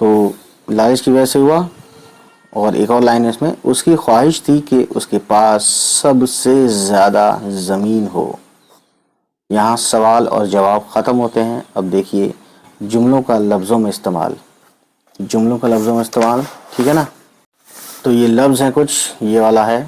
تو لالچ کی وجہ سے ہوا. اور ایک اور لائن ہے اس میں, اس کی خواہش تھی کہ اس کے پاس سب سے زیادہ زمین ہو. یہاں سوال اور جواب ختم ہوتے ہیں. اب دیکھیے جملوں کا لفظوں میں استعمال. ٹھیک ہے نا. تو یہ لفظ ہیں کچھ, یہ والا ہے.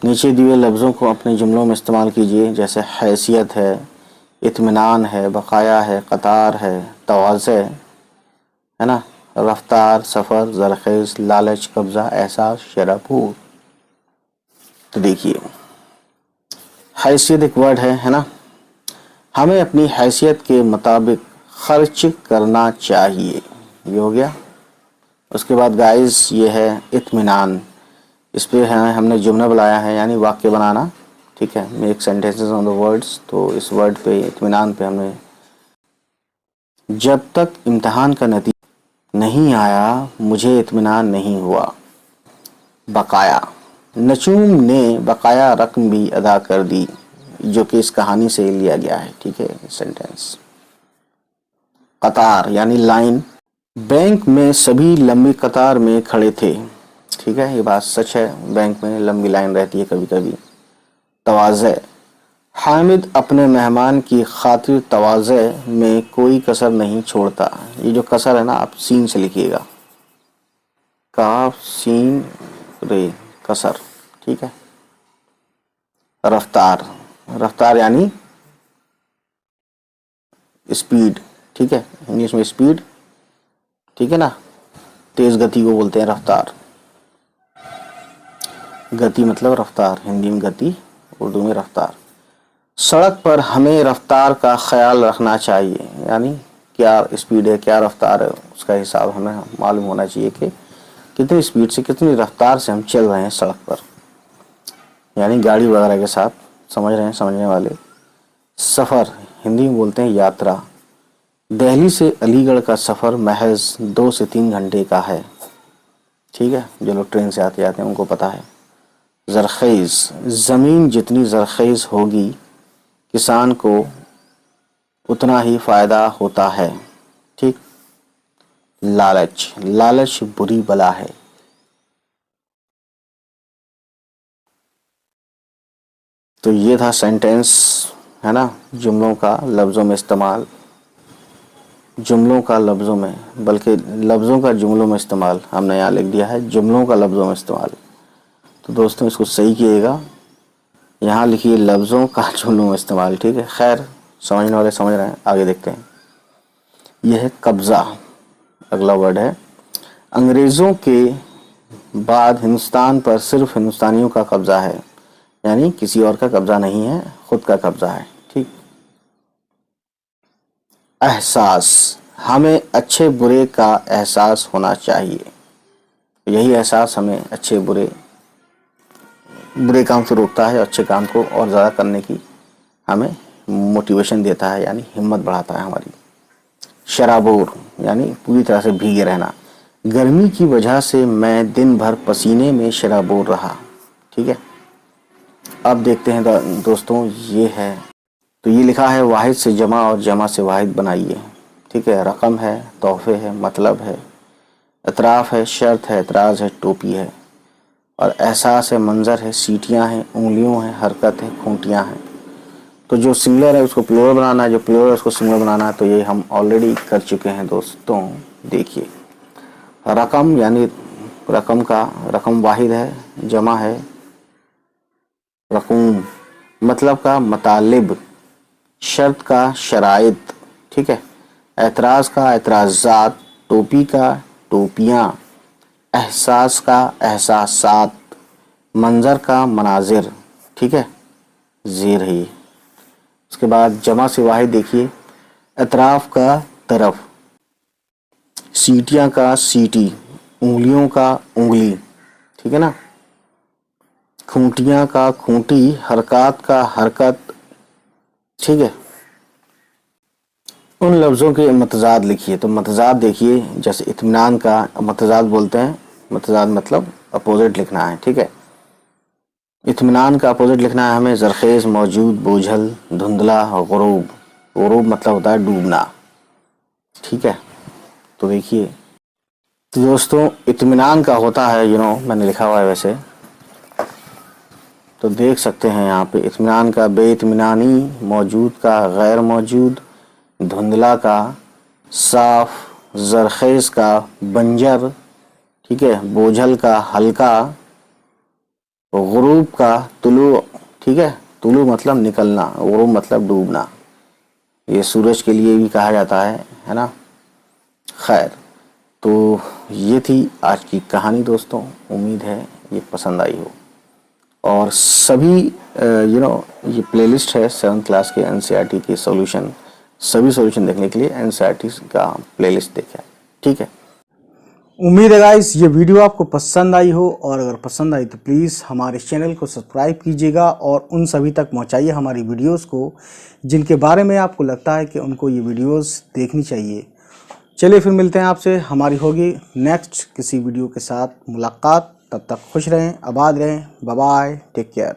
نیچے دیے لفظوں کو اپنے جملوں میں استعمال کیجئے, جیسے حیثیت ہے, اطمینان ہے, بقایا ہے, قطار ہے, تواضع ہے نا, رفتار, سفر, زرخیز, لالچ, قبضہ, احساس, شرابور. تو دیکھیے حیثیت ایک ورڈ ہے نا. ہمیں اپنی حیثیت کے مطابق خرچ کرنا چاہیے, یہ ہو گیا. اس کے بعد گائز یہ ہے اطمینان. اس پہ ہم نے جملہ بنایا ہے, یعنی واقع بنانا. ٹھیک ہے, make sentences on the words. تو اس ورڈ پہ اطمینان پہ ہم نے, جب تک امتحان کا نتیجہ نہیں آیا مجھے اطمینان نہیں ہوا. بقایا, نجوم نے بقایا رقم بھی ادا کر دی, جو کہ اس کہانی سے لیا گیا ہے. ٹھیک ہے سینٹینس. قطار یعنی لائن. بینک میں سبھی لمبی قطار میں کھڑے تھے. ٹھیک ہے, یہ بات سچ ہے, بینک میں لمبی لائن رہتی ہے کبھی کبھی. تواضع, حامد اپنے مہمان کی خاطر تواضع میں کوئی کسر نہیں چھوڑتا. یہ جو کسر ہے نا آپ سین سے لکھیے گا, کاف سین رے, کسر. ٹھیک ہے. رفتار یعنی اسپیڈ. ٹھیک ہے, انگلش میں اسپیڈ. ٹھیک ہے نا, تیز گتی کو بولتے ہیں رفتار. گتی مطلب رفتار, ہندی میں گتی, اردو میں رفتار. سڑک پر ہمیں رفتار کا خیال رکھنا چاہیے, یعنی کیا اسپیڈ ہے, کیا رفتار ہے, اس کا حساب ہمیں معلوم ہونا چاہیے کہ کتنی اسپیڈ سے, کتنی رفتار سے ہم چل رہے ہیں سڑک پر, یعنی گاڑی وغیرہ کے ساتھ. سمجھ رہے ہیں سمجھنے والے. سفر ہندی میں بولتے ہیں یاترا. دہلی سے علی گڑھ کا سفر محض 2 سے 3 گھنٹے کا ہے. ٹھیک ہے, جو لوگ ٹرین سے آتے ہیں ان کو پتہ ہے. زرخیز, زمین جتنی زرخیز ہوگی کسان کو اتنا ہی فائدہ ہوتا ہے. ٹھیک. لالچ بری بلا ہے. تو یہ تھا سینٹینس ہے نا, جملوں کا لفظوں میں استعمال. بلکہ لفظوں کا جملوں میں استعمال ہم نے یہاں لکھ دیا ہے, جملوں کا لفظوں میں استعمال. تو دوستوں اس کو صحیح کیے گا, یہاں لکھیے لفظوں کا جملوں میں استعمال. ٹھیک ہے, خیر سمجھنے والے سمجھ رہے ہیں. آگے دیکھتے ہیں. یہ ہے قبضہ, اگلا ورڈ ہے. انگریزوں کے بعد ہندوستان پر صرف ہندوستانیوں کا قبضہ ہے, یعنی کسی اور کا قبضہ نہیں ہے, خود کا قبضہ ہے. ٹھیک. احساس, ہمیں اچھے برے کا احساس ہونا چاہیے. یہی احساس ہمیں اچھے برے کام سے روکتا ہے, اچھے کام کو اور زیادہ کرنے کی ہمیں موٹیویشن دیتا ہے, یعنی ہمت بڑھاتا ہے ہماری. شرابور یعنی پوری طرح سے بھیگے رہنا. گرمی کی وجہ سے میں دن بھر پسینے میں شرابور رہا. ٹھیک ہے. اب دیکھتے ہیں دوستوں, یہ ہے تو یہ لکھا ہے واحد سے جمع اور جمع سے واحد بنائیے. ٹھیک ہے. رقم ہے, تحفے ہے, مطلب ہے, اطراف ہے, شرط ہے, اعتراض ہے, ٹوپی ہے, اور احساس ہے, منظر ہے, سیٹیاں ہیں, انگلیوں ہیں, حرکت ہے, کھونٹیاں ہیں. تو جو سنگلر ہے اس کو پلورل بنانا ہے, جو پلورل ہے اس کو سنگلر بنانا ہے. تو یہ ہم آلریڈی کر چکے ہیں دوستوں. دیکھیے رقم یعنی رقم واحد ہے, جمع ہے رقوم, مطلب کا مطالب, شرط کا شرائط. ٹھیک ہے. اعتراض کا اعتراضات, ٹوپی کا ٹوپیاں, احساس کا احساسات, منظر کا مناظر. ٹھیک ہے, زیر ہے. اس کے بعد جمع سے واحد دیکھیے, اطراف کا طرف, سیٹیاں کا سیٹی, انگلیوں کا انگلی. ٹھیک ہے نا. کھونٹیاں کا کھونٹی, حرکات کا حرکت. ٹھیک ہے. ان لفظوں کے متضاد لکھیے. تو متضاد دیکھیے, جیسے اطمینان کا متضاد بولتے ہیں, متضاد مطلب اپوزٹ لکھنا ہے. ٹھیک ہے. اطمینان کا اپوزٹ لکھنا ہے ہمیں, زرخیز, موجود, بوجھل, دھندلا, غروب. غروب مطلب ہوتا ہے ڈوبنا. ٹھیک ہے. تو دیکھیے تو دوستوں اطمینان کا ہوتا ہے میں نے لکھا ہوا ہے ویسے تو دیکھ سکتے ہیں یہاں پہ اطمینان کا بے اطمینانی، موجود کا غیر موجود، دھندلا کا صاف، زرخیز کا بنجر، ٹھیک ہے، بوجھل کا ہلکا، غروب کا طلوع، ٹھیک ہے، طلوع مطلب نکلنا، غروب مطلب ڈوبنا، یہ سورج کے لیے بھی کہا جاتا ہے نا۔ خیر، تو یہ تھی آج کی کہانی دوستوں، امید ہے یہ پسند آئی ہو، اور سبھی یہ پلے لسٹ ہے 7th کلاس کے NCERT کے سولوشن، سبھی سولوشن دیکھنے کے لیے NCERT کا پلے لسٹ دیکھیں، ٹھیک ہے۔ امید ہے گائز یہ ویڈیو آپ کو پسند آئی ہو، اور اگر پسند آئی تو پلیز ہمارے چینل کو سبسکرائب کیجیے گا اور ان سبھی تک پہنچائیے ہماری ویڈیوز کو جن کے بارے میں آپ کو لگتا ہے کہ ان کو یہ ویڈیوز دیکھنی چاہیے۔ چلیے پھر ملتے ہیں آپ سے، ہماری ہوگی نیکسٹ کسی ویڈیو کے ساتھ ملاقات، تب تک خوش رہیں، آباد رہیں، بائے بائے، ٹیک کیئر۔